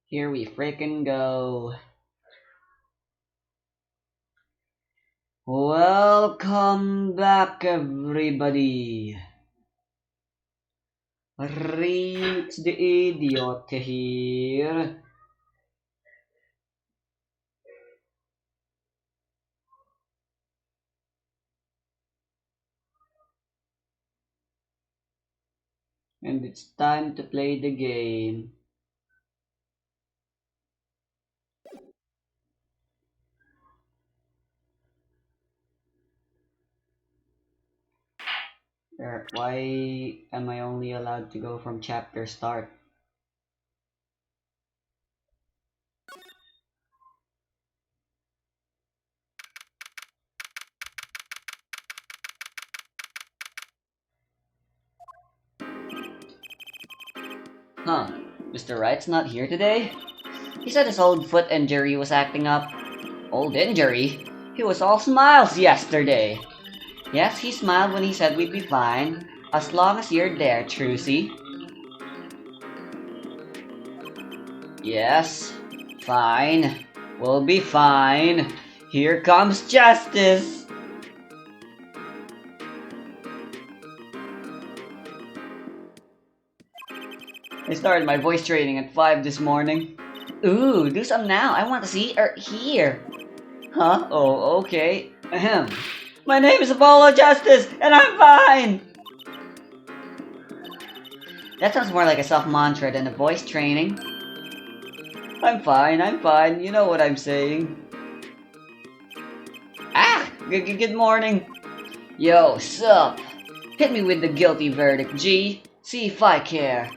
Here we frickin' go. Welcome back, everybody. Reach the idiot here. And it's time to play the game. Why am I only allowed to go from chapter start? Huh, Mr. Wright's not here today? He said his old foot injury was acting up. Old injury? He was all smiles yesterday. Yes, he smiled when he said we'd be fine, as long as you're there, Trucy. Yes, fine. We'll be fine. Here comes justice. I started my voice training at 5 this morning. Ooh, do some now. I want to see or hear. Huh? Oh, okay. Ahem. My name is Apollo Justice, and I'm fine! That sounds more like a self-mantra than a voice training. I'm fine, you know what I'm saying. Ah! Good morning. Yo, sup? Hit me with the guilty verdict, G. See if I care.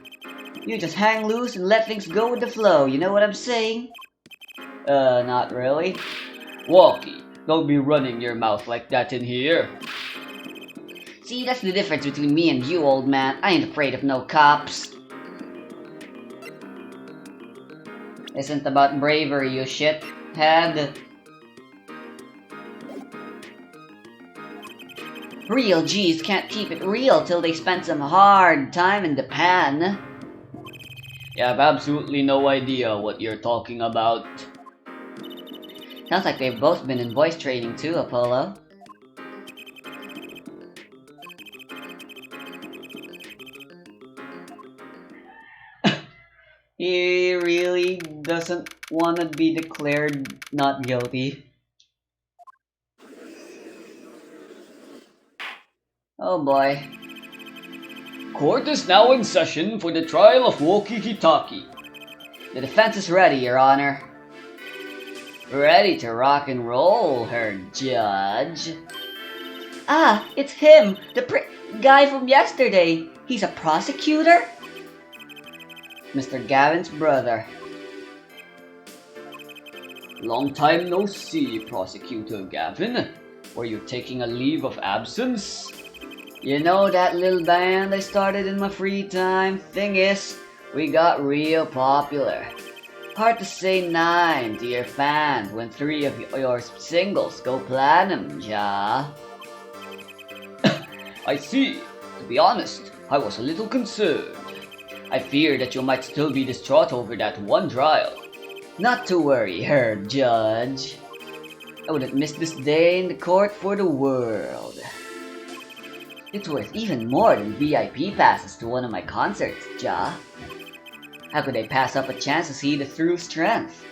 You just hang loose and let things go with the flow, you know what I'm saying? Not really. Walkie, don't be running your mouth like that in here. See, that's the difference between me and you, old man. I ain't afraid of no cops. Isn't about bravery, you shithead. Real G's can't keep it real till they spend some hard time in the pan. You have absolutely no idea what you're talking about. Sounds like they've both been in voice training too, Apollo. He really doesn't want to be declared not guilty. Oh boy. Court is now in session for the trial of Woki Kitaki. The defense is ready, Your Honor. Ready to rock and roll, Herr Judge. Ah, it's him, the guy from yesterday. He's a prosecutor? Mr. Gavin's brother. Long time no see, Prosecutor Gavin. Were you taking a leave of absence? You know that little band I started in my free time? Thing is, we got real popular. Hard to say 9 to your fans when 3 of your singles go platinum, ja? I see. To be honest, I was a little concerned. I fear that you might still be distraught over that one trial. Not to worry, Herr Judge. I wouldn't miss this day in the court for the world. It's worth even more than VIP passes to one of my concerts, Ja. How could I pass up a chance to see the true strength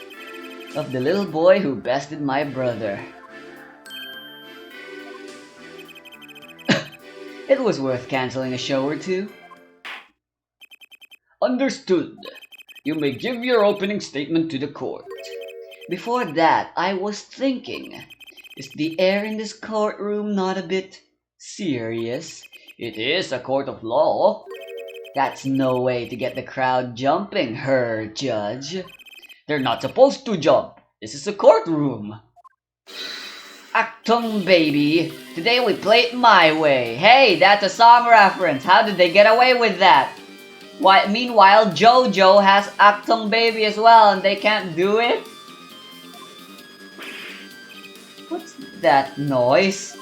of the little boy who bested my brother? It was worth canceling a show or two. Understood. You may give your opening statement to the court. Before that, I was thinking, is the air in this courtroom not a bit serious? It is a court of law. That's no way to get the crowd jumping, Herr Judge. They're not supposed to jump. This is a courtroom. Actum, baby. Today we play it my way. Hey, that's a song reference. How did they get away with that? Meanwhile, JoJo has Actum Baby as well, and they can't do it? What's that noise?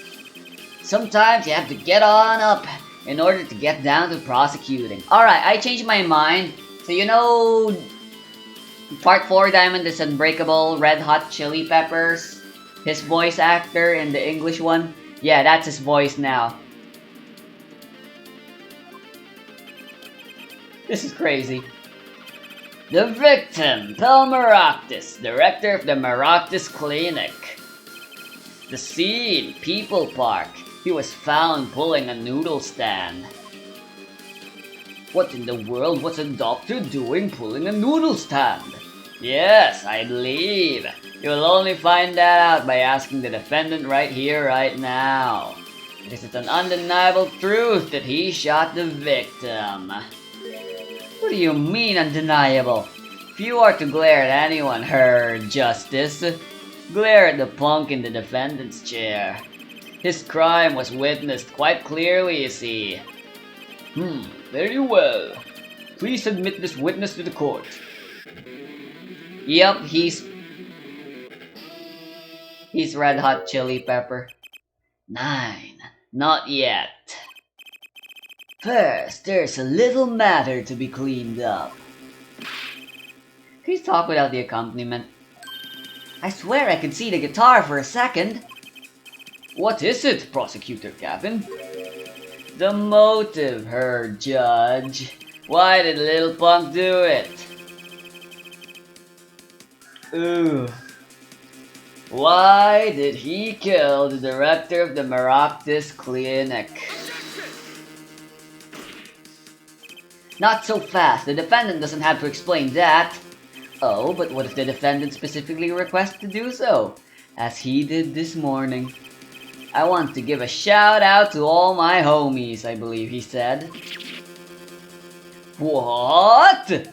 Sometimes you have to get on up in order to get down to prosecuting. Alright, I changed my mind. So you know Part 4 Diamond is Unbreakable, Red Hot Chili Peppers. His voice actor in the English one. Yeah, that's his voice now. This is crazy. The victim, Paul Maractus, director of the Maractus Clinic. The scene, People Park. He was found pulling a noodle stand. What in the world was a doctor doing pulling a noodle stand? Yes, I believe. You will only find that out by asking the defendant right here, right now. Because it's an undeniable truth that he shot the victim. What do you mean undeniable? If you are to glare at anyone, Herr Justice, glare at the punk in the defendant's chair. His crime was witnessed quite clearly, you see. Very well. Please admit this witness to the court. Yep, he's Red Hot Chili Pepper. 9. Not yet. First, there's a little matter to be cleaned up. Can you talk without the accompaniment? I swear I could see the guitar for a second. What is it, Prosecutor Captain? The motive, Herr Judge. Why did little punk do it? Ooh. Why did he kill the director of the Maractus Clinic? Not so fast. The defendant doesn't have to explain that. Oh, but what if the defendant specifically requests to do so? As he did this morning. I want to give a shout out to all my homies, I believe he said. What?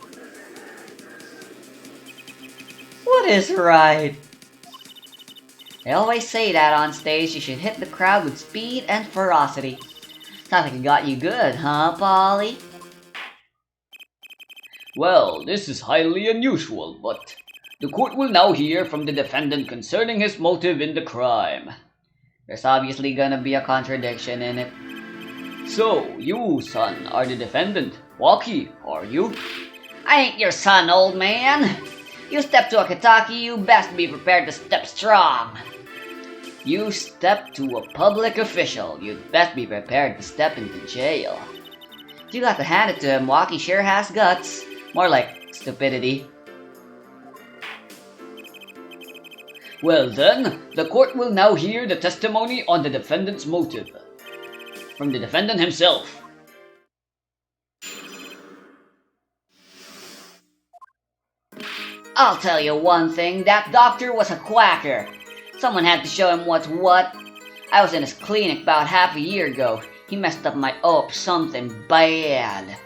What is right? I always say that on stage you should hit the crowd with speed and ferocity. Sounds like it got you good, huh, Polly? Well, this is highly unusual, but the court will now hear from the defendant concerning his motive in the crime. There's obviously gonna be a contradiction in it. So, you, son, are the defendant. Walkie, are you? I ain't your son, old man. You step to a Kentucky, you best be prepared to step strong. You step to a public official, you'd best be prepared to step into jail. You got to hand it to him, Walkie sure has guts. More like stupidity. Well then, the court will now hear the testimony on the defendant's motive. From the defendant himself. I'll tell you one thing, that doctor was a quacker. Someone had to show him what's what. I was in his clinic about half a year ago. He messed up my something bad.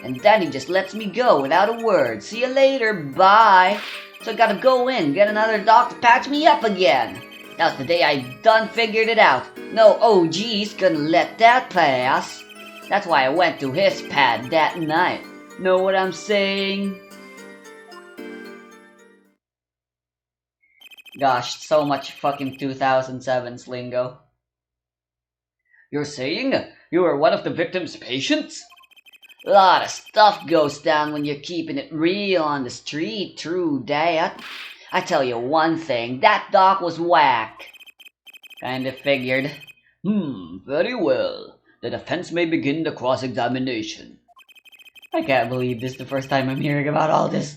And then he just lets me go without a word. See you later, bye. So I gotta go in, get another doc to patch me up again. That was the day I done figured it out. No OG's gonna let that pass. That's why I went to his pad that night. Know what I'm saying? Gosh, so much fucking 2007's lingo. You're saying you were one of the victim's patients? A lot of stuff goes down when you're keeping it real on the street, true dat. I tell you one thing, that doc was whack. Kinda figured. Very well. The defense may begin the cross-examination. I can't believe this is the first time I'm hearing about all this.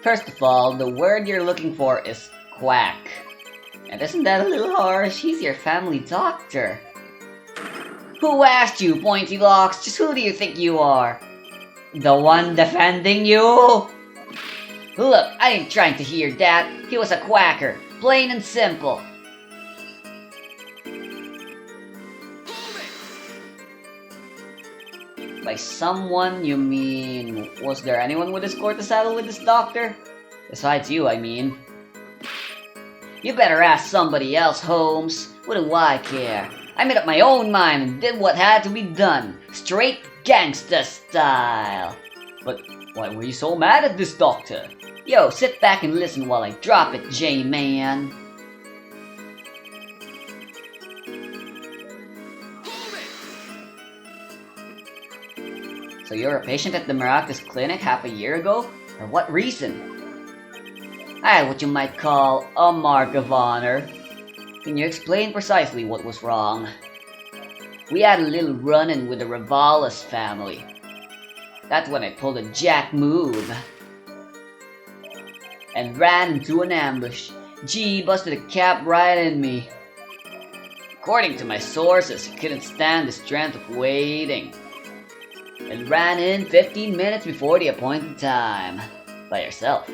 First of all, the word you're looking for is quack. And isn't that a little harsh? He's your family doctor. Who asked you, Pointy Locks? Just who do you think you are? The one defending you? Look, I ain't trying to hear that. He was a quacker. Plain and simple. By someone, you mean... Was there anyone with his court to settle with this doctor? Besides you, I mean. You better ask somebody else, Holmes. What do I care? I made up my own mind and did what had to be done. Straight gangsta style. But why were you so mad at this doctor? Yo, sit back and listen while I drop it, J-Man. So you're a patient at the Miraculous Clinic half a year ago? For what reason? I had what you might call a mark of honor. Can you explain precisely what was wrong? We had a little run-in with the Ravalas family. That's when I pulled a jack move and ran into an ambush. G busted a cap right in me. According to my sources, he couldn't stand the strength of waiting and ran in 15 minutes before the appointed time. By yourself.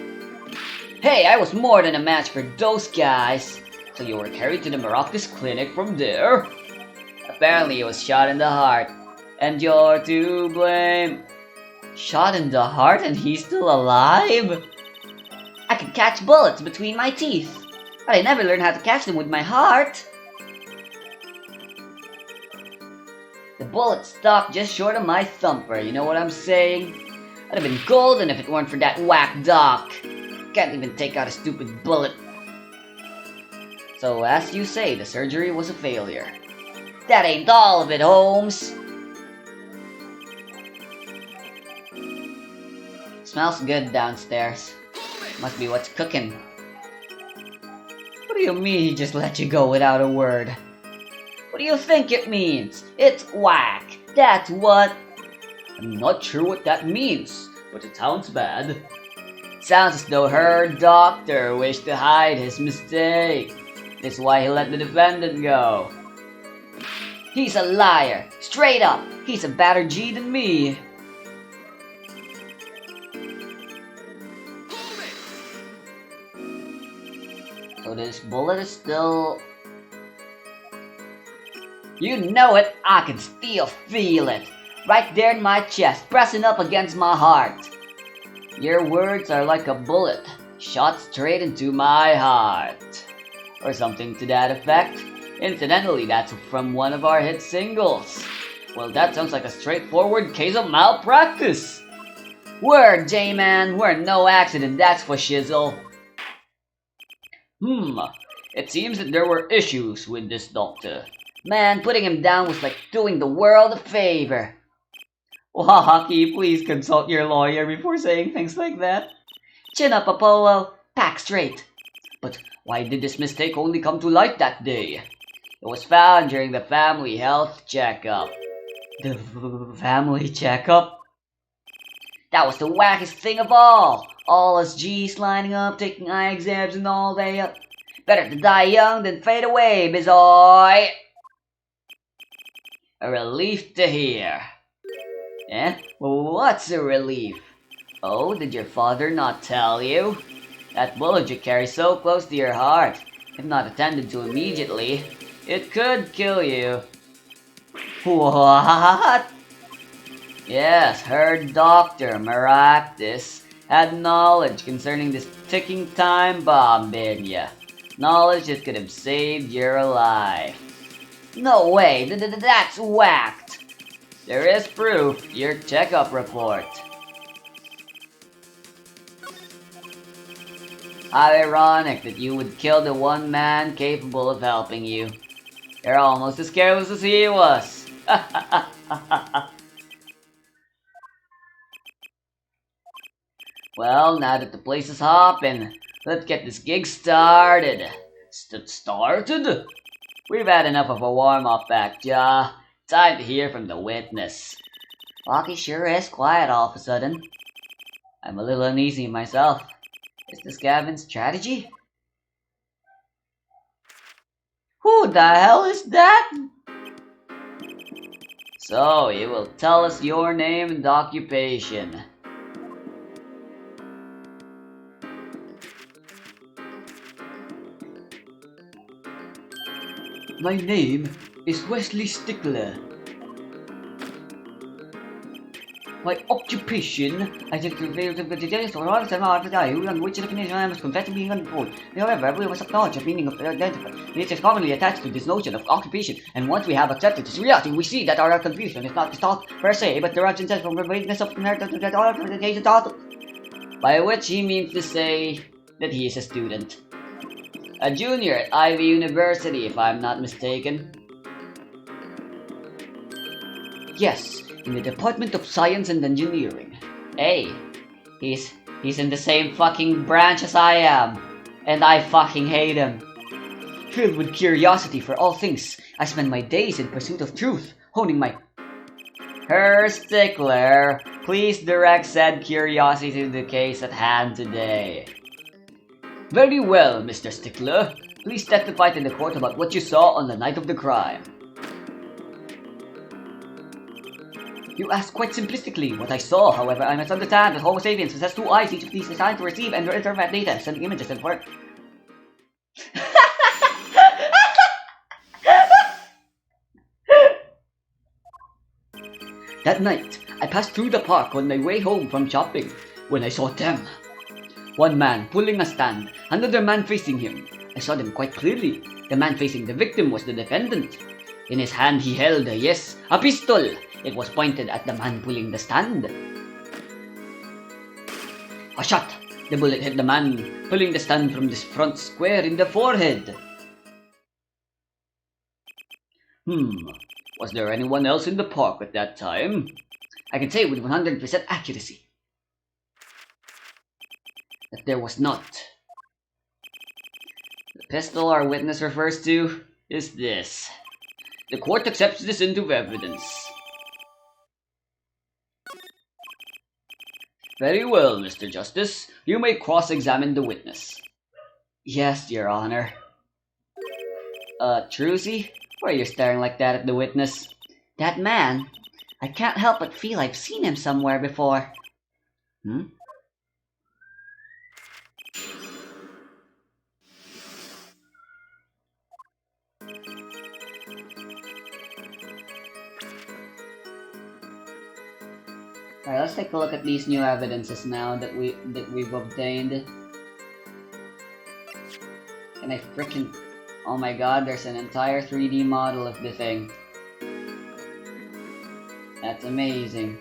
Hey, I was more than a match for those guys. So you were carried to the Miraculous Clinic from there? Apparently he was shot in the heart. And you're to blame. Shot in the heart and he's still alive? I could catch bullets between my teeth, but I never learned how to catch them with my heart. The bullet stopped just short of my thumper, you know what I'm saying? I'd have been golden if it weren't for that whack doc. Can't even take out a stupid bullet. So as you say, the surgery was a failure. That ain't all of it, Holmes. Smells good downstairs. Must be what's cooking. What do you mean he just let you go without a word? What do you think it means? It's whack. That's what. I'm not sure what that means, but it sounds bad. Sounds as though her doctor wished to hide his mistake. That's why he let the defendant go. He's a liar. Straight up. He's a better G than me. So this bullet is still... You know it. I can still feel it. Right there in my chest, pressing up against my heart. Your words are like a bullet, shot straight into my heart. Or something to that effect. Incidentally, that's from one of our hit singles. Well, that sounds like a straightforward case of malpractice. Word, J-Man, we're no accident, that's for shizzle. It seems that there were issues with this doctor. Man, putting him down was like doing the world a favor. Wahaki, please consult your lawyer before saying things like that. Chin up, Apollo. Pack straight. But why did this mistake only come to light that day? It was found during the family health checkup. The family checkup? That was the wackest thing of all. All us G's lining up, taking eye exams and all day up. Better to die young than fade away, bizoy. A relief to hear. Eh? What's a relief? Oh, did your father not tell you? That bullet you carry so close to your heart, if not attended to immediately, it could kill you. What? Yes, her doctor, Maractus, had knowledge concerning this ticking time bomb in ya. Knowledge that could have saved your life. No way, that's whacked. There is proof, your checkup report. How ironic that you would kill the one man capable of helping you. You're almost as careless as he was. Well, now that the place is hopping, let's get this gig started. Started? We've had enough of a warm-up act, Ja. Time to hear from the witness. Rocky sure is quiet all of a sudden. I'm a little uneasy myself. Is this Gavin's strategy? Who the hell is that? So, you will tell us your name and occupation. My name is Wesley Stickler. My occupation, I think the various or all the on which definition I must confess to being unfold. However, we must acknowledge the meaning of identify. It is commonly attached to this notion of occupation, and once we have accepted this reality, we see that our confusion is not the thought per se, but derives instead from the vagueness of the thought. By which he means to say that he is a student. A junior at Ivy University, if I'm not mistaken. Yes, in the Department of Science and Engineering. Hey, he's in the same fucking branch as I am, and I fucking hate him. Filled with curiosity for all things, I spend my days in pursuit of truth, honing my... Herr Stickler, please direct said curiosity to the case at hand today. Very well, Mr. Stickler. Please testify to the court about what you saw on the night of the crime. You asked quite simplistically what I saw, however, I must understand that Homo sapiens possess 2 eyes, each of these designed to receive and interpret data, sending images and work. That night, I passed through the park on my way home from shopping when I saw them. One man pulling a stand, another man facing him. I saw them quite clearly. The man facing the victim was the defendant. In his hand he held, a pistol. It was pointed at the man pulling the stand. A shot. The bullet hit the man pulling the stand from the front square in the forehead. Was there anyone else in the park at that time? I can say with 100% accuracy that there was not. The pistol our witness refers to is this. The court accepts this into evidence. Very well, Mr. Justice. You may cross-examine the witness. Yes, Your Honor. Trucy? Why are you staring like that at the witness? That man? I can't help but feel I've seen him somewhere before. Alright, let's take a look at these new evidences now that we've obtained. Can I frickin'... Oh my god, there's an entire 3D model of the thing. That's amazing.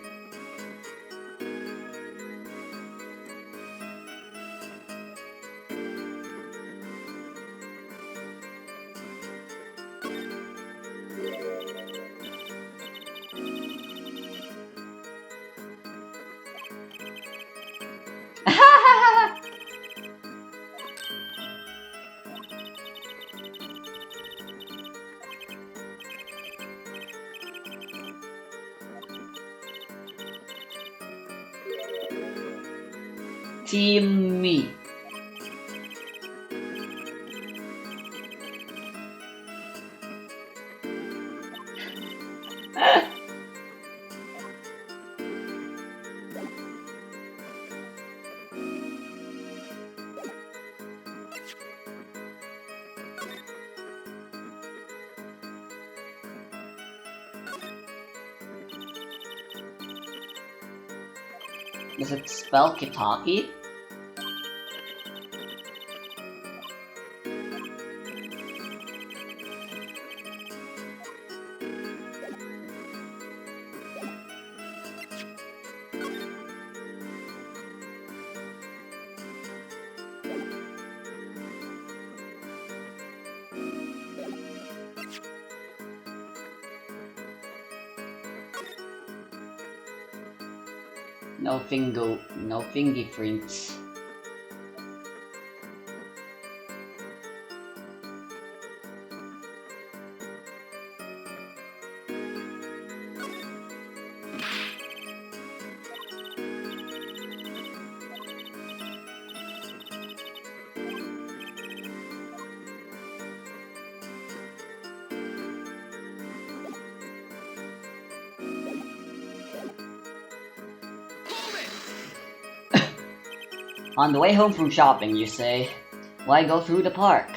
Team me. Does it spell Kitaki? No fingerprints. On the way home from shopping, you say, why go through the park?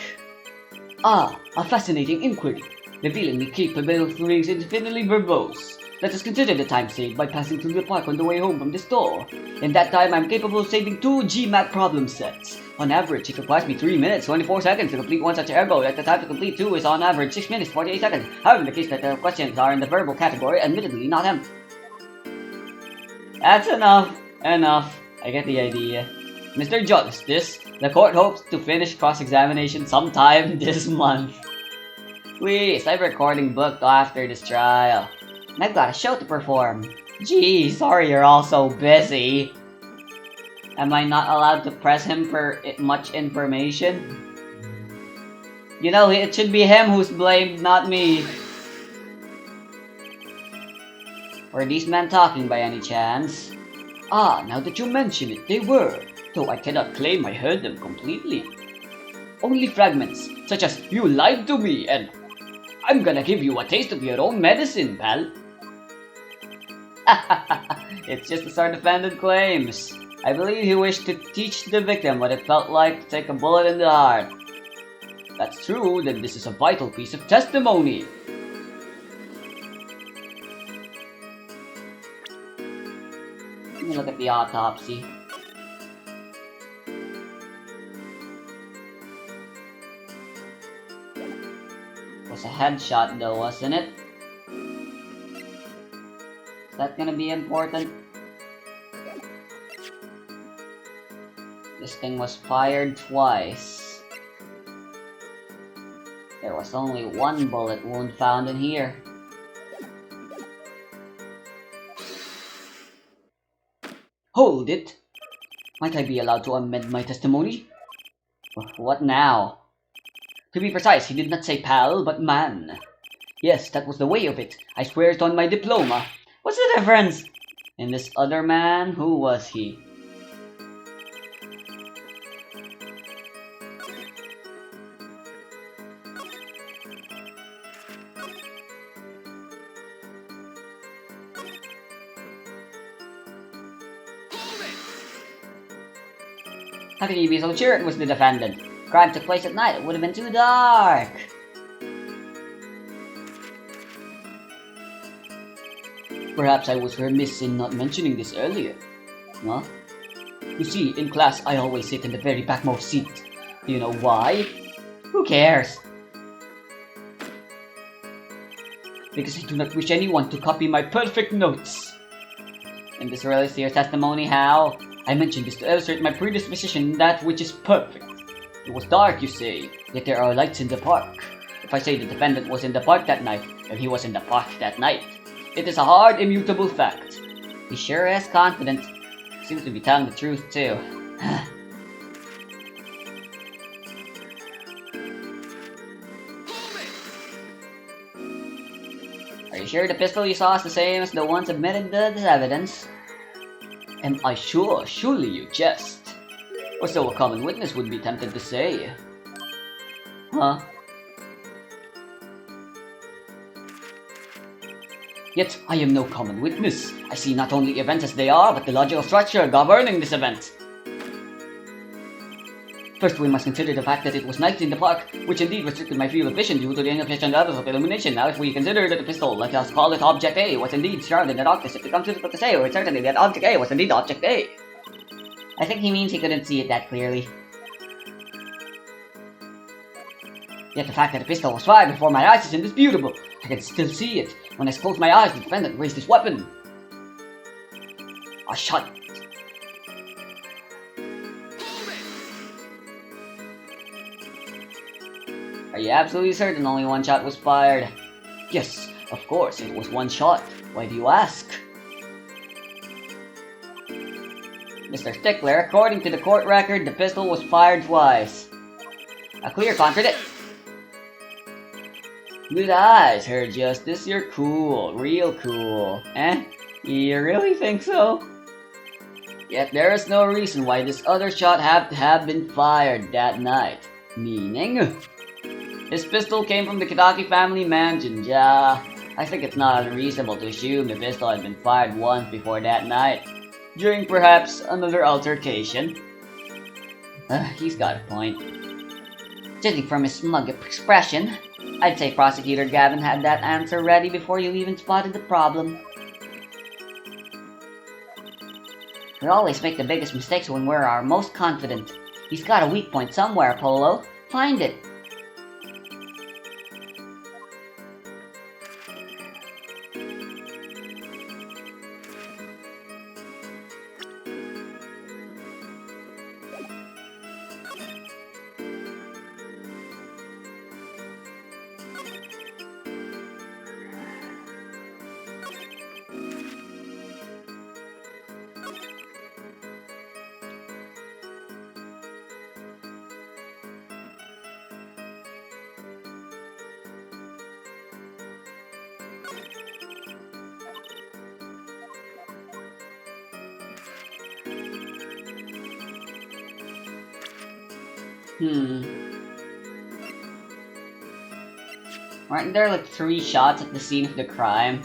Ah, a fascinating inquiry, revealing me capable of doing infinitely verbose. Let us consider the time saved by passing through the park on the way home from the store. In that time, I'm capable of saving 2 GMAT problem sets. On average, it requires me 3 minutes, 24 seconds to complete one such ergo, yet the time to complete 2 is on average 6 minutes, 48 seconds. However, in the case that the questions are in the verbal category, admittedly not him. That's enough. I get the idea. Mr. Justice, the court hopes to finish cross-examination sometime this month. Please, I'm recording booked after this trial. I've got a show to perform. Gee, sorry you're all so busy. Am I not allowed to press him for much information? You know, it should be him who's blamed, not me. Were these men talking by any chance? Ah, now that you mention it, they were, though I cannot claim I heard them completely. Only fragments, such as "you lied to me" and "I'm gonna give you a taste of your own medicine, pal." It's just the sort of defendant claims. I believe he wished to teach the victim what it felt like to take a bullet in the heart. If that's true, then this is a vital piece of testimony. Let me look at the autopsy. It was a headshot though, wasn't it? Is that gonna be important? This thing was fired twice. There was only one bullet wound found in here. Hold it! Might I be allowed to amend my testimony? What now? To be precise, he did not say pal, but man. Yes, that was the way of it. I swear it on my diploma. What's the difference? And this other man, who was he? How can you be so sure it was the defendant? Crime took place at night. It would have been too dark. Perhaps I was remiss in not mentioning this earlier. Huh? You see, in class, I always sit in the very backmost seat. Do you know why? Who cares? Because I do not wish anyone to copy my perfect notes. In this relates to your testimony, how? I mentioned this to illustrate my predisposition in that which is perfect. It was dark, you say, yet there are lights in the park. If I say the defendant was in the park that night, then he was in the park that night. It is a hard, immutable fact. He sure is confident. Seems to be telling the truth, too. Are you sure the pistol you saw is the same as the one submitted as evidence? Am I sure? Surely you jest. Or so a common witness would be tempted to say. Huh? Yet, I am no common witness. I see not only events as they are, but the logical structure governing this event. First, we must consider the fact that it was night in the park, which indeed restricted my field of vision due to the inefficient levels of illumination. Now, if we consider that the pistol, let us call it Object A, was indeed shrouded in the darkness, it becomes difficult to say, or certainly that Object A was indeed Object A. I think he means he couldn't see it that clearly. Yet the fact that the pistol was fired before my eyes is indisputable. I can still see it. When I closed my eyes, the defendant raised his weapon. A shot. Are you absolutely certain only one shot was fired? Yes, of course, it was one shot. Why do you ask? Mr. Stickler, according to the court record, the pistol was fired twice. A clear contradiction. Good eyes, Herr Justice. You're cool. Real cool. Eh? You really think so? Yet there is no reason why this other shot had to have been fired that night. Meaning? His pistol came from the Kitaki family mansion, ja. I think it's not unreasonable to assume the pistol had been fired once before that night. During perhaps another altercation. He's got a point. Judging from his smug expression, I'd say Prosecutor Gavin had that answer ready before you even spotted the problem. We always make the biggest mistakes when we're our most confident. He's got a weak point somewhere, Polo. Find it. Hmm. Aren't there like 3 shots at the scene of the crime?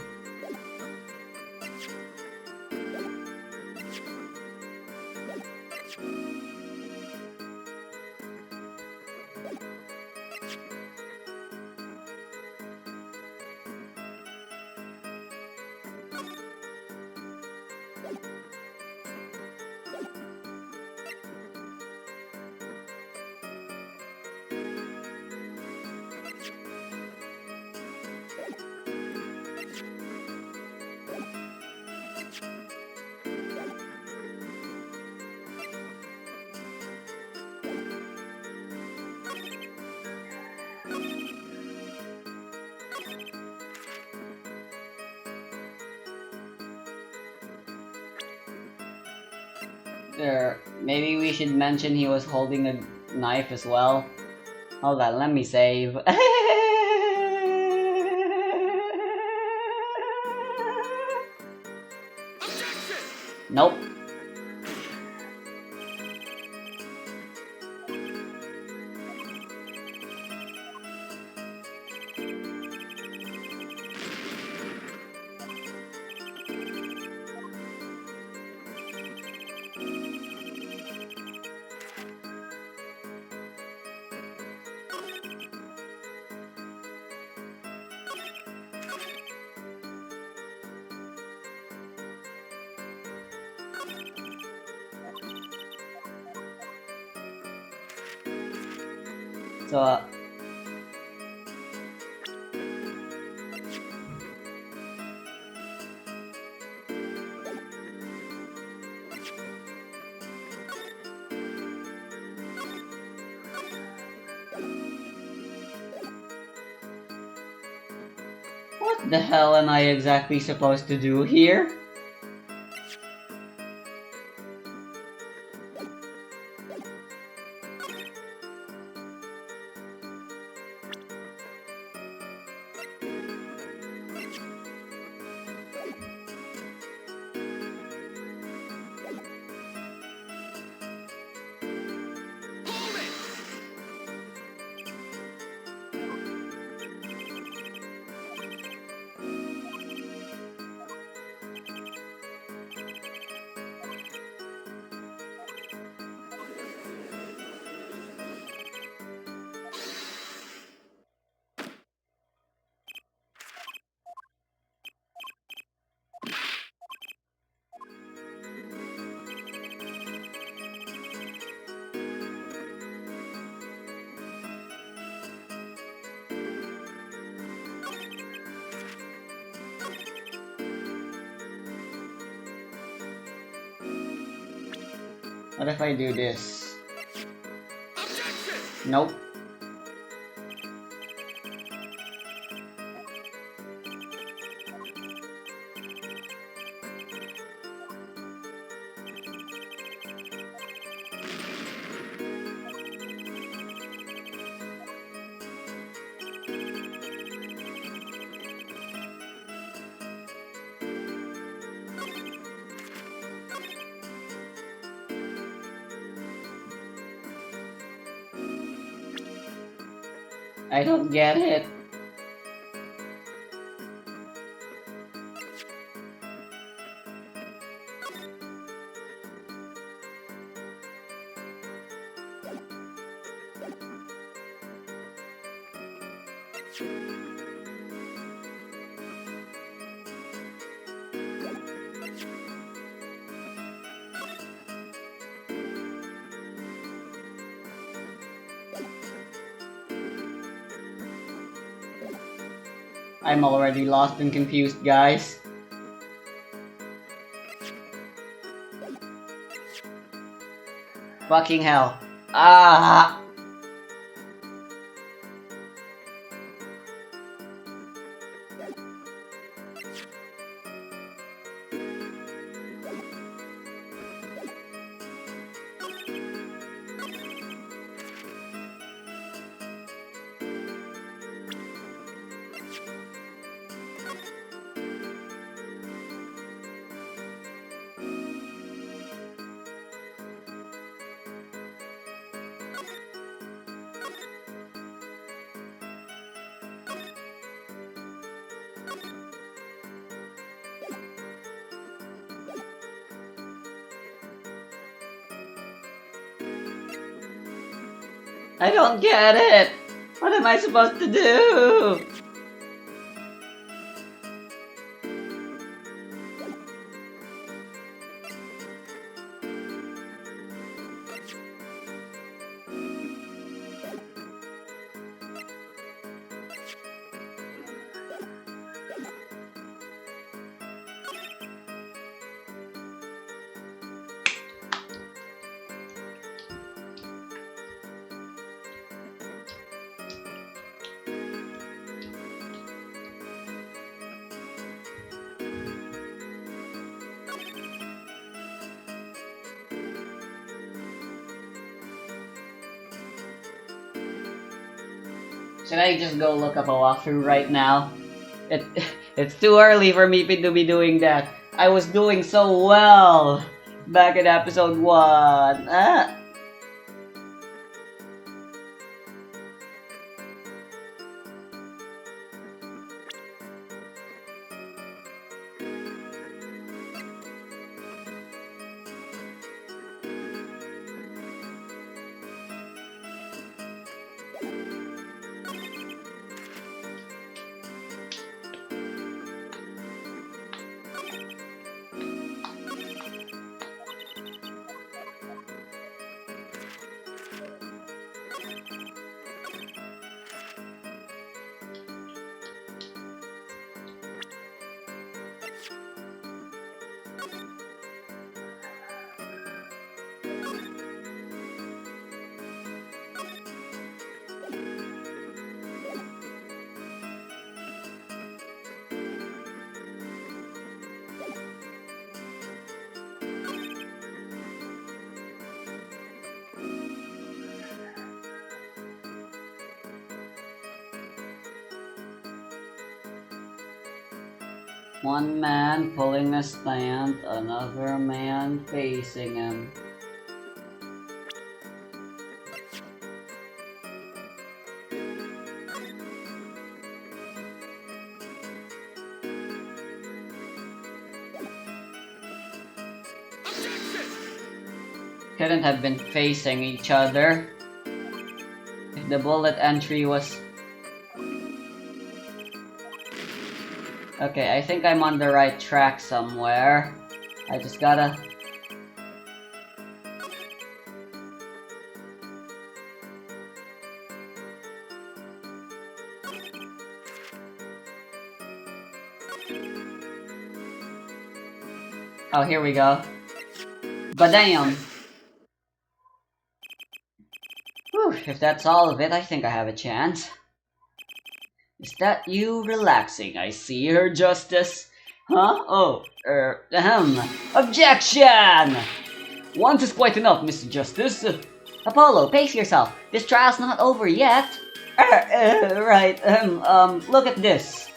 There, maybe we should mention he was holding a knife as well. Hold on, let me save. Nope. So, what the hell am I exactly supposed to do here? What if I do this? Nope. I don't get it. I'm already lost and confused, guys. Fucking hell. Ah! I don't get it! What am I supposed to do? Should I just go look up a walkthrough right now? It, it's too early for me to be doing that. I was doing so well back in episode 1. Ah. One man pulling a slant, another man facing him. Couldn't have been facing each other. If the bullet entry was... Okay, I think I'm on the right track somewhere. I just gotta... Oh, here we go. Badam! Whew, if that's all of it, I think I have a chance. Is that you relaxing? I see, Her Justice. Huh? Oh, Objection! Once is quite enough, Mr. Justice. Apollo, pace yourself. This trial's not over yet. Right, look at this.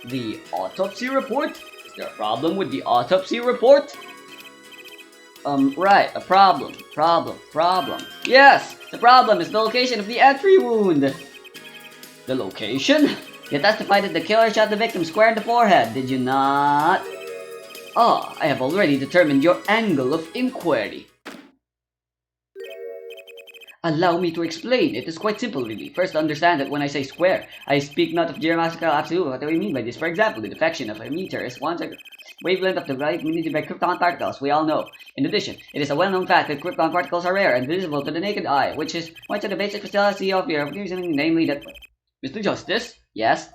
The autopsy report? Is there a problem with the autopsy report? Right, a problem. Yes, the problem is the location of the entry wound. The location? You testified that the killer shot the victim square in the forehead, did you not? Ah, I have already determined your angle of inquiry. Allow me to explain. It is quite simple, really. First, understand that when I say square, I speak not of geometrical absolute. What do we mean by this? For example, the deflection of a meter is 1/2 wavelength of the light emitted by krypton particles, we all know. In addition, it is a well-known fact that krypton particles are rare and visible to the naked eye, which is one of the basic fallacy of your reasoning, namely that... Mr. Justice? Yes?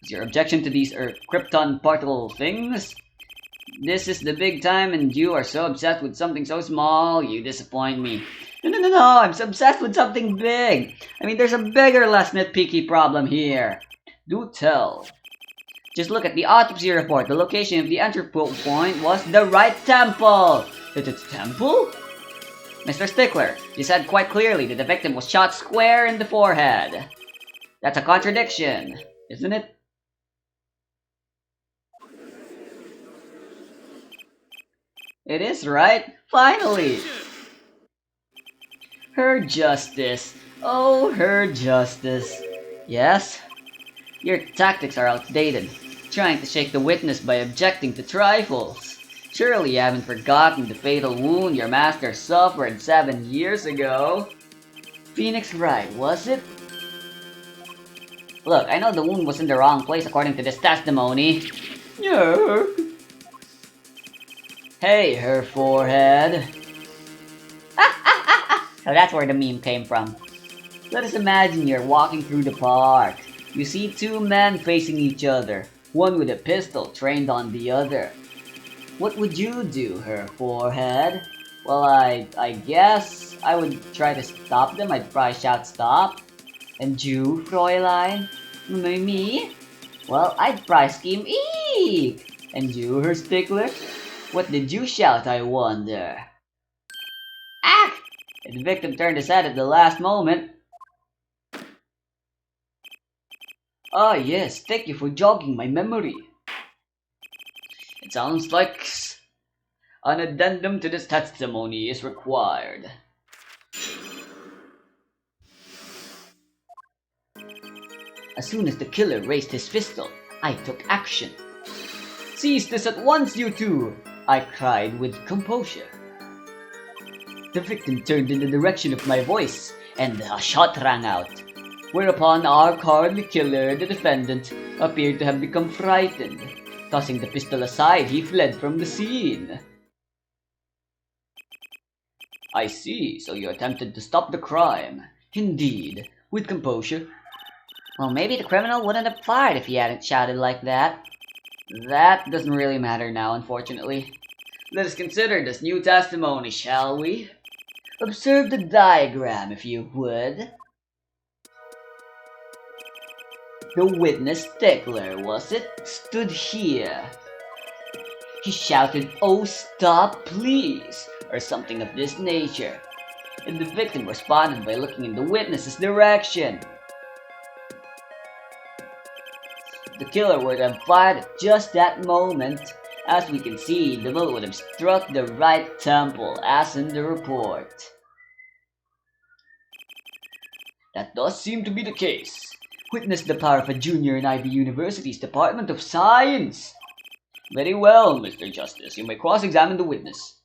Is your objection to these krypton particle things? This is the big time and you are so obsessed with something so small, you disappoint me. No, I'm so obsessed with something big. I mean, there's a bigger, less nitpicky problem here. Do tell. Just look at the autopsy report. The location of the entry point was the right temple. It's temple? Mr. Stickler, you said quite clearly that the victim was shot square in the forehead. That's a contradiction, isn't it? It is, right? Finally! Her Justice. Oh, Her Justice. Yes? Your tactics are outdated. Trying to shake the witness by objecting to trifles. Surely you haven't forgotten the fatal wound your master suffered 7 years ago. Phoenix Wright, was it? Look, I know the wound was in the wrong place according to this testimony. Yeah. Hey, her forehead. So that's where the meme came from. Let us imagine you're walking through the park. You see two men facing each other, one with a pistol trained on the other. What would you do, her forehead? Well, I guess I would try to stop them. I'd probably shout stop. And you, Fräulein? Me? Well, I'd probably scream eek! And you, her Stickler? What did you shout, I wonder? Ah! The victim turned his head at the last moment. Ah yes, thank you for jogging my memory. It sounds like an addendum to this testimony is required. As soon as the killer raised his pistol, I took action. Seize this at once, you two! I cried with composure. The victim turned in the direction of my voice, and a shot rang out. Whereupon our cowardly killer, the defendant, appeared to have become frightened. Tossing the pistol aside, he fled from the scene. I see, so you attempted to stop the crime. Indeed, with composure. Well, maybe the criminal wouldn't have fired if he hadn't shouted like that. That doesn't really matter now, unfortunately. Let us consider this new testimony, shall we? Observe the diagram, if you would. The witness, Stickler, was it? Stood here. He shouted, "Oh, stop, please," or something of this nature. And the victim responded by looking in the witness's direction. The killer would have fired at just that moment. As we can see, the bullet would have struck the right temple, as in the report. That does seem to be the case. Witness the power of a junior in Ivy University's Department of Science. Very well, Mr. Justice. You may cross-examine the witness.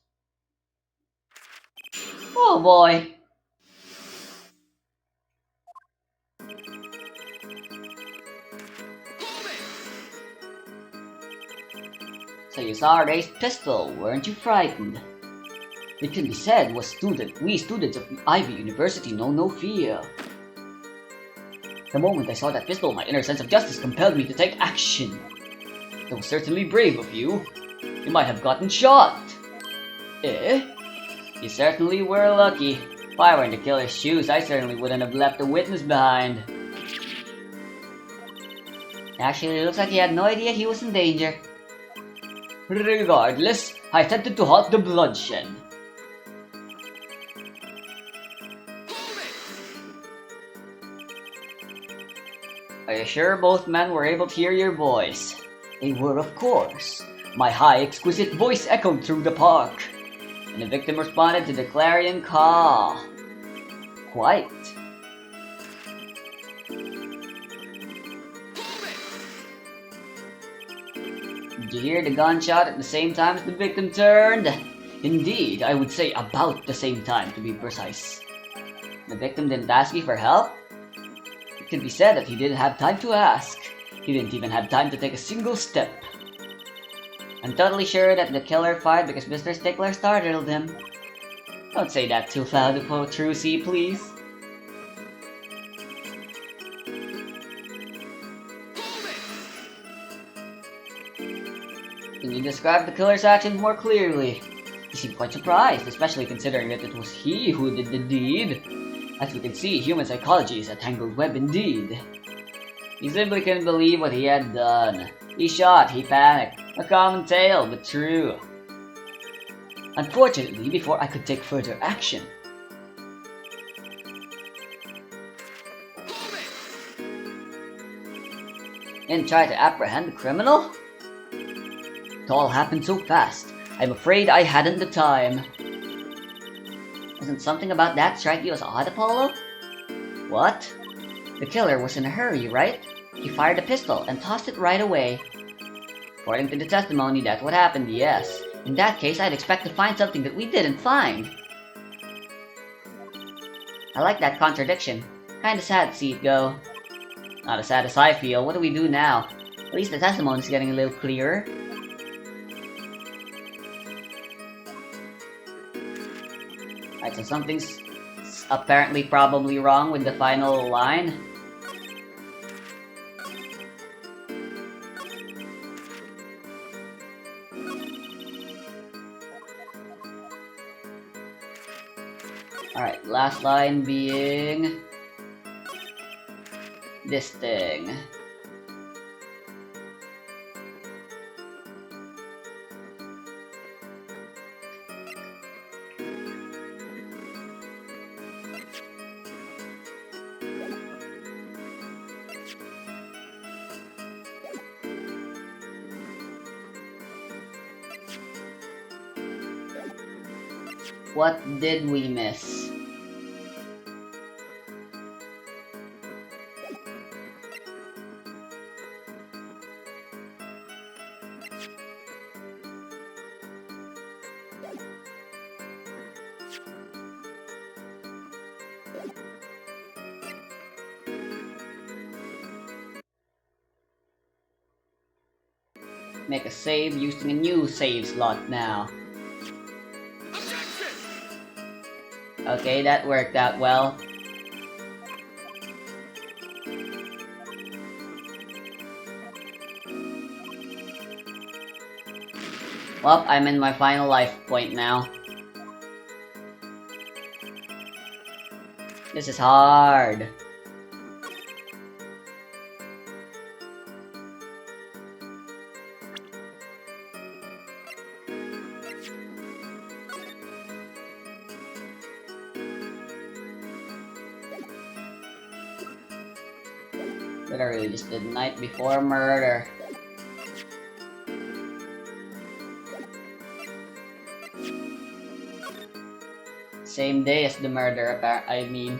Oh boy. So you saw a raised pistol, weren't you frightened? It can be said we students of Ivy University know no fear. The moment I saw that pistol, my inner sense of justice compelled me to take action. That was certainly brave of you. You might have gotten shot. Eh? You certainly were lucky. If I were in the killer's shoes, I certainly wouldn't have left the witness behind. Actually, it looks like he had no idea he was in danger. Regardless, I attempted to halt the bloodshed. Are you sure both men were able to hear your voice? They were, of course. My high, exquisite voice echoed through the park, and the victim responded to the clarion call. Quite. Did you hear the gunshot at the same time as the victim turned? Indeed, I would say about the same time, to be precise. The victim didn't ask you for help? It can be said that he didn't have time to ask. He didn't even have time to take a single step. I'm totally sure that the killer fired because Mr. Stickler startled him. Don't say that too loud, Trucy, please. Can you describe the killer's actions more clearly? He seemed quite surprised, especially considering that it was he who did the deed. As we can see, human psychology is a tangled web indeed. He simply couldn't believe what he had done. He shot, he panicked. A common tale, but true. Unfortunately, before I could take further action, and try to apprehend the criminal? It all happened so fast. I'm afraid I hadn't the time. Doesn't something about that strike you as odd, Apollo? What? The killer was in a hurry, right? He fired a pistol and tossed it right away. According to the testimony, that's what happened, yes. In that case, I'd expect to find something that we didn't find. I like that contradiction. Kinda sad to see it go. Not as sad as I feel. What do we do now? At least the testimony's getting a little clearer. Alright, so something's apparently probably wrong with the final line. Alright, last line being this thing. What did we miss? Make a save using a new save slot now. Okay, that worked out well. Well, I'm in my final life point now. This is hard. Literally just the night before murder. Same day as the murder, I mean.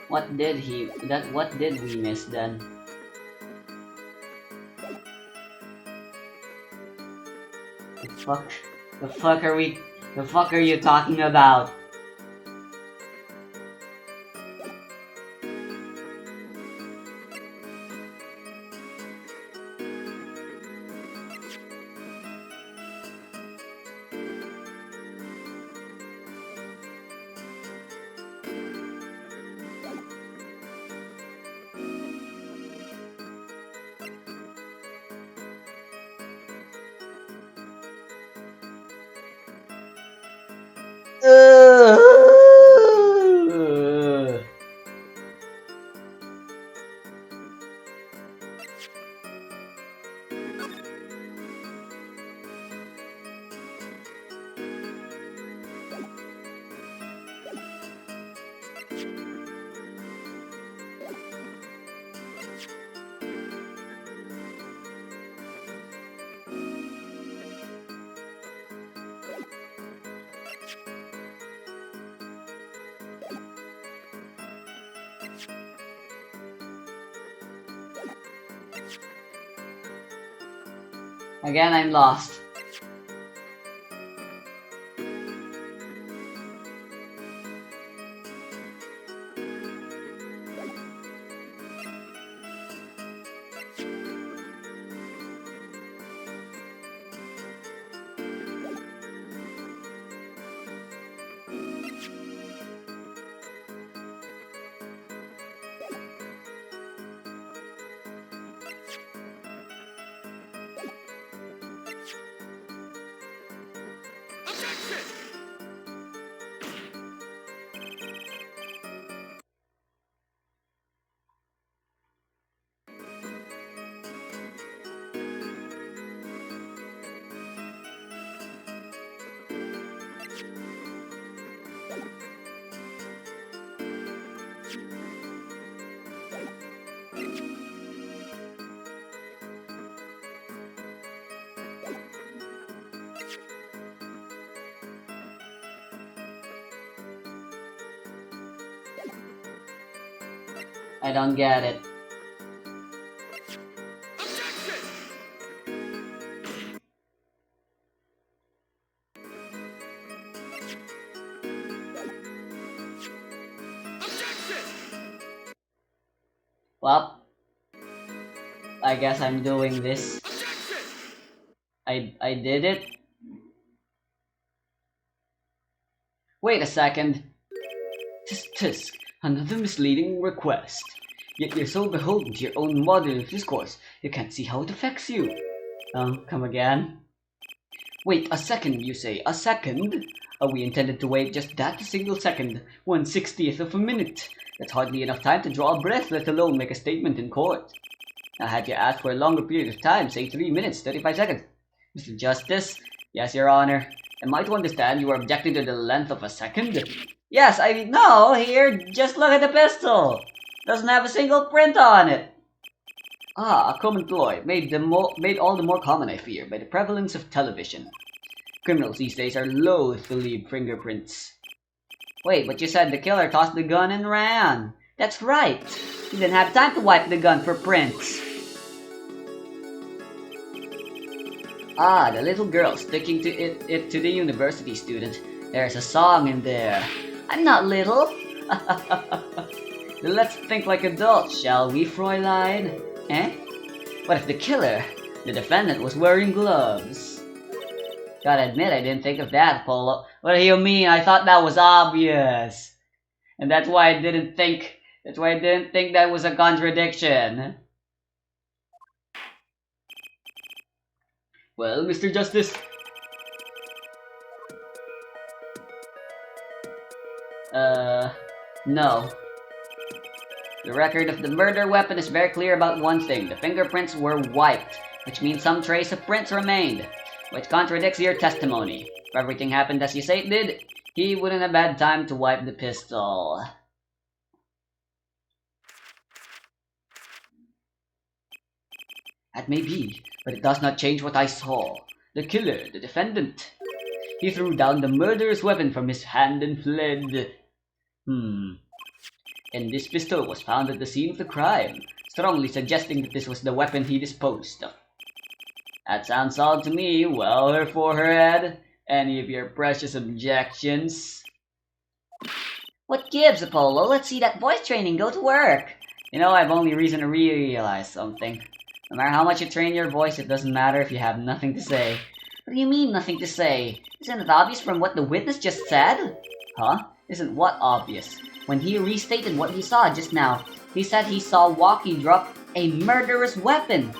What did we miss then? The fuck are you talking about? Again, I'm lost. I don't get it. Well, I guess I'm doing this. I did it. Wait a second. Tisk tisk, another misleading request. Yet you're so beholden to your own model of discourse, you can't see how it affects you. Come again? Wait a second, you say. A second? We intended to wait just that single second, 1/60th of a minute. That's hardly enough time to draw a breath, let alone make a statement in court. Now, had you asked for a longer period of time, say 3 minutes, 35 seconds. Mr. Justice? Yes, Your Honor. Am I to understand you are objecting to the length of a second? Yes, I know. Here, just look at the pistol. Doesn't have a single print on it. Ah, a common ploy, made all the more common, I fear, by the prevalence of television. Criminals these days are loath to leave fingerprints. Wait, but you said the killer tossed the gun and ran. That's right. He didn't have time to wipe the gun for prints. Ah, the little girl sticking to it to the university student. There's a song in there. I'm not little. Let's think like adults, shall we, Fräulein? Eh? What if the killer, the defendant, was wearing gloves? Gotta admit, I didn't think of that, Polo. What do you mean? I thought that was obvious. And that's why I didn't think that was a contradiction. Well, Mr. Justice. No. The record of the murder weapon is very clear about one thing. The fingerprints were wiped, which means some trace of prints remained, which contradicts your testimony. If everything happened as you say it did, he wouldn't have had time to wipe the pistol. That may be, but it does not change what I saw. The killer, the defendant. He threw down the murderous weapon from his hand and fled. And this pistol was found at the scene of the crime, strongly suggesting that this was the weapon he disposed of. That sounds solid to me. Well, Herr Forehead, any of your precious objections? What gives, Apollo? Let's see that voice training go to work. You know, I've only reason to realize something. No matter how much you train your voice, it doesn't matter if you have nothing to say. What do you mean, nothing to say? Isn't it obvious from what the witness just said? Huh? Isn't what obvious? When he restated what he saw just now, he said he saw Walkie drop a murderous weapon.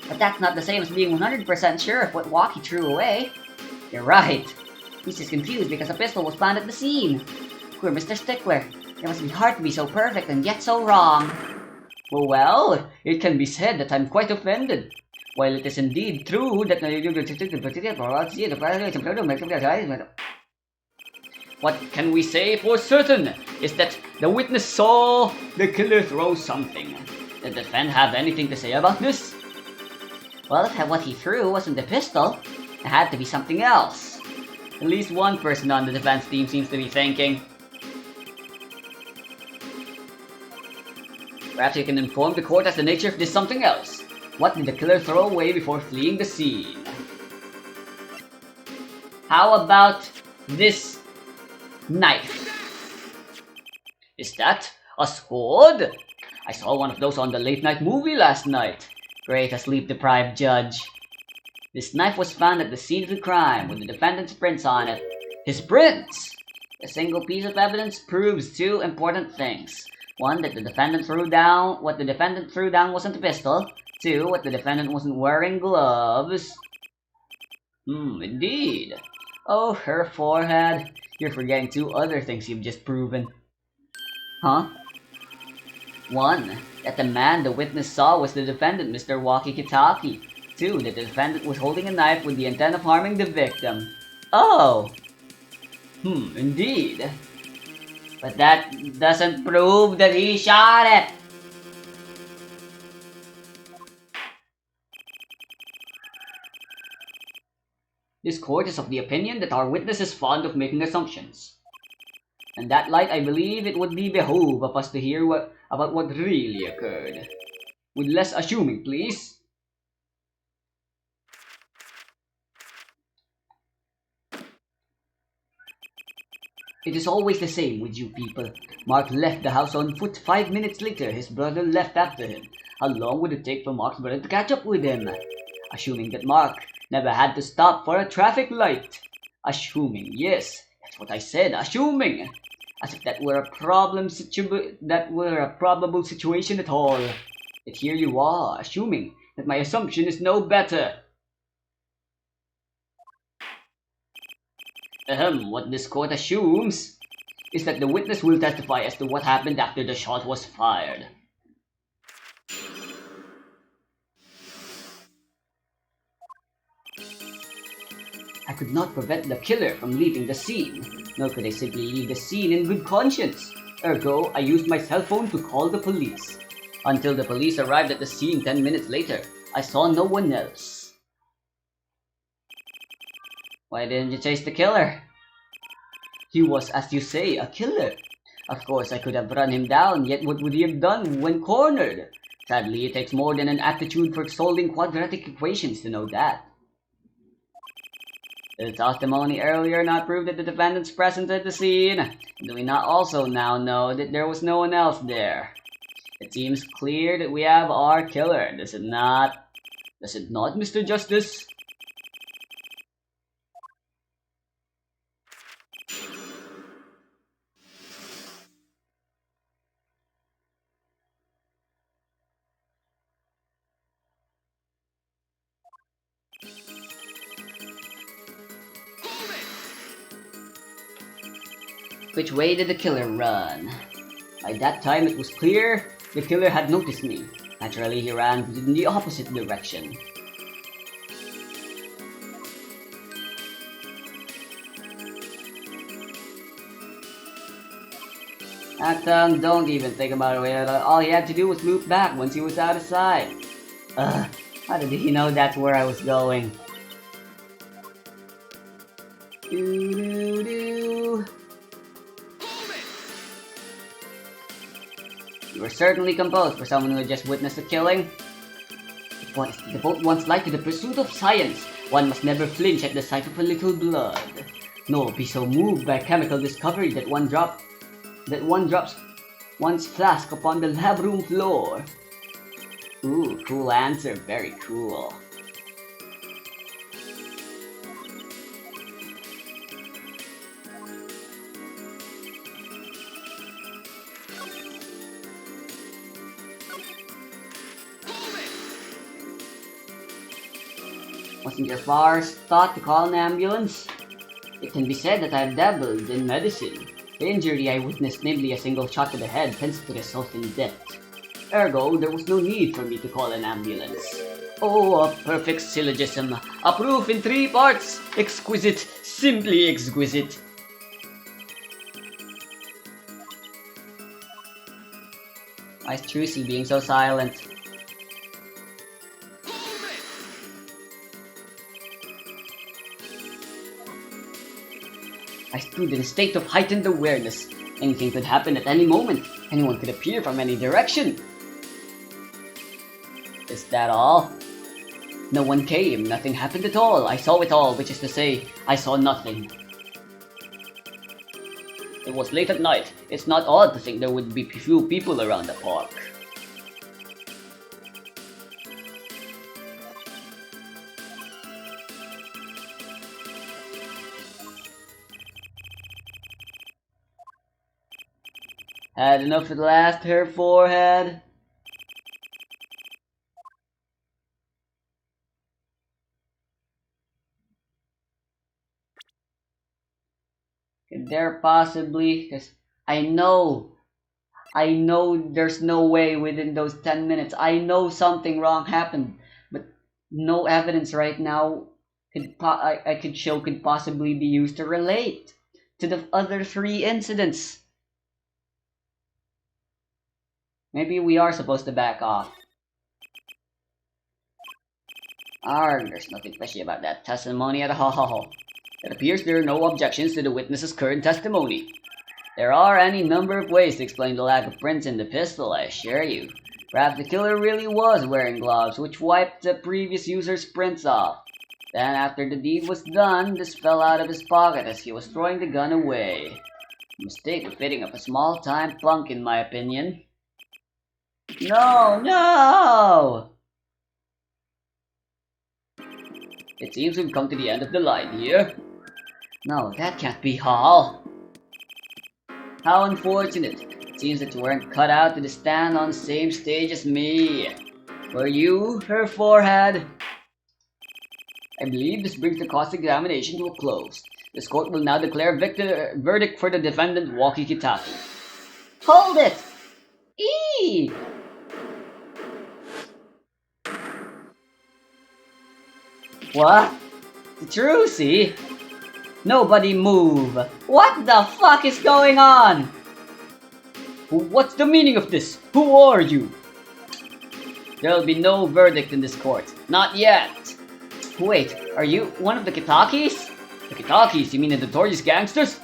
But that's not the same as being 100% sure of what Walkie threw away. You're right. He's just confused because a pistol was found at the scene. Poor Mr. Stickler. It must be hard to be so perfect and yet so wrong. Well, it can be said that I'm quite offended. While it is indeed true that what can we say for certain is that the witness saw the killer throw something. Did the defendant have anything to say about this? Well, if what he threw wasn't the pistol, it had to be something else. At least one person on the defense team seems to be thinking. Perhaps you can inform the court as to the nature of this something else. What did the killer throw away before fleeing the scene? How about this knife? Is that a sword? I saw one of those on the late night movie last night. Great, a sleep-deprived judge. This knife was found at the scene of the crime with the defendant's prints on it. His prints! A single piece of evidence proves two important things. One, that what the defendant threw down wasn't a pistol. Two, what the defendant wasn't wearing gloves. Indeed. Oh, Herr Forehead, you're forgetting two other things you've just proven. Huh? One, that the man the witness saw was the defendant, Mr. Walkie-Talkie. Two, that the defendant was holding a knife with the intent of harming the victim. Oh! Indeed. But that doesn't prove that he shot it! This court is of the opinion that our witness is fond of making assumptions. In that light, I believe it would be behoove of us to hear about what really occurred. With less assuming, please. It is always the same with you people. Mark left the house on foot. 5 minutes later, his brother left after him. How long would it take for Mark's brother to catch up with him? Assuming that Mark never had to stop for a traffic light. Assuming, yes, that's what I said, assuming. As if that were a probable situation at all. Yet here you are, assuming that my assumption is no better. What this court assumes is that the witness will testify as to what happened after the shot was fired. I could not prevent the killer from leaving the scene, nor could I simply leave the scene in good conscience. Ergo, I used my cell phone to call the police. Until the police arrived at the scene 10 minutes later, I saw no one else. Why didn't you chase the killer? He was, as you say, a killer. Of course, I could have run him down, yet what would he have done when cornered? Sadly, it takes more than an aptitude for solving quadratic equations to know that. Did the testimony earlier not prove that the defendants present at the scene? Do we not also now know that there was no one else there? It seems clear that we have our killer, does it not? Does it not, Mr. Justice? Which way did the killer run? By that time it was clear the killer had noticed me. Naturally, he ran in the opposite direction. Don't even think about it. All he had to do was loop back once he was out of sight. How did he know that's where I was going? Doo-doo-doo. You were certainly composed for someone who had just witnessed a killing. If one is to devote one's life to the pursuit of science, one must never flinch at the sight of a little blood, nor be so moved by chemical discovery that one drops one's flask upon the lab room floor. Ooh, cool answer, very cool. Wasn't your father's thought to call an ambulance? It can be said that I have dabbled in medicine. The injury I witnessed, namely a single shot to the head, tends to result in death. Ergo, there was no need for me to call an ambulance. Oh, a perfect syllogism. A proof in 3 parts. Exquisite, simply exquisite. Why is Trucy being so silent? I stood in a state of heightened awareness. Anything could happen at any moment. Anyone could appear from any direction. Is that all? No one came. Nothing happened at all. I saw it all, which is to say, I saw nothing. It was late at night. It's not odd to think there would be few people around the park. Had enough at last, Herr Forehead? Could there possibly, because I know there's no way within those 10 minutes. I know something wrong happened, but no evidence right now I could show could possibly be used to relate to the other 3 incidents. Maybe we are supposed to back off. There's nothing fishy about that testimony at all. It appears there are no objections to the witness's current testimony. There are any number of ways to explain the lack of prints in the pistol, I assure you. Perhaps the killer really was wearing gloves, which wiped the previous user's prints off. Then, after the deed was done, this fell out of his pocket as he was throwing the gun away. A mistake befitting of a small-time punk, in my opinion. No, no! It seems we've come to the end of the line here. No, that can't be Hall. How unfortunate. It seems that you weren't cut out to stand on the same stage as me. Were you, her forehead? I believe this brings the cross-examination to a close. This court will now declare verdict for the defendant, Walkie Kitaki. Hold it! Eee! What? The Trucy? Nobody move! What the fuck is going on? What's the meaning of this? Who are you? There'll be no verdict in this court. Not yet. Wait, are you one of the Kitakis? The Kitakis? You mean the notorious gangsters?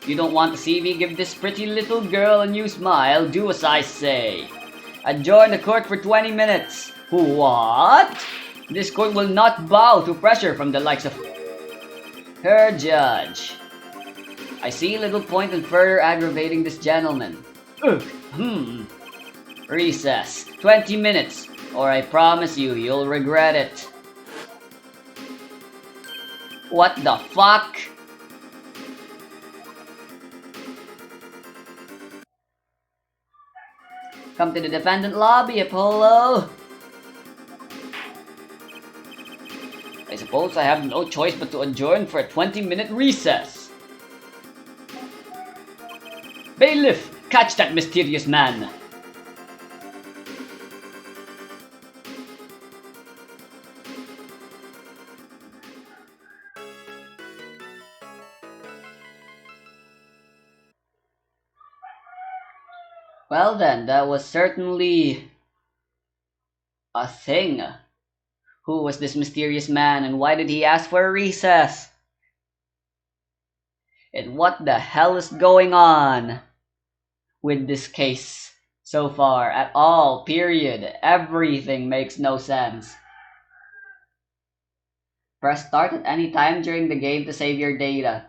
You don't want to see me give this pretty little girl a new smile? Do as I say. Adjourn the court for 20 minutes. What? This court will not bow to pressure from the likes of her judge. I see little point in further aggravating this gentleman. Recess. 20 minutes, or I promise you, you'll regret it. What the fuck? Come to the defendant lobby, Apollo. I suppose I have no choice but to adjourn for a 20-minute recess. Bailiff, catch that mysterious man. Well then, that was certainly a thing. Who was this mysterious man and why did he ask for a recess? And what the hell is going on with this case so far at all, period? Everything makes no sense. Press start at any time during the game to save your data.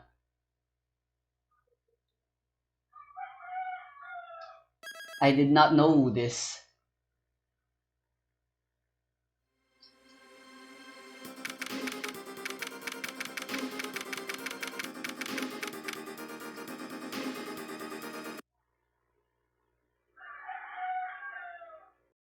I did not know this.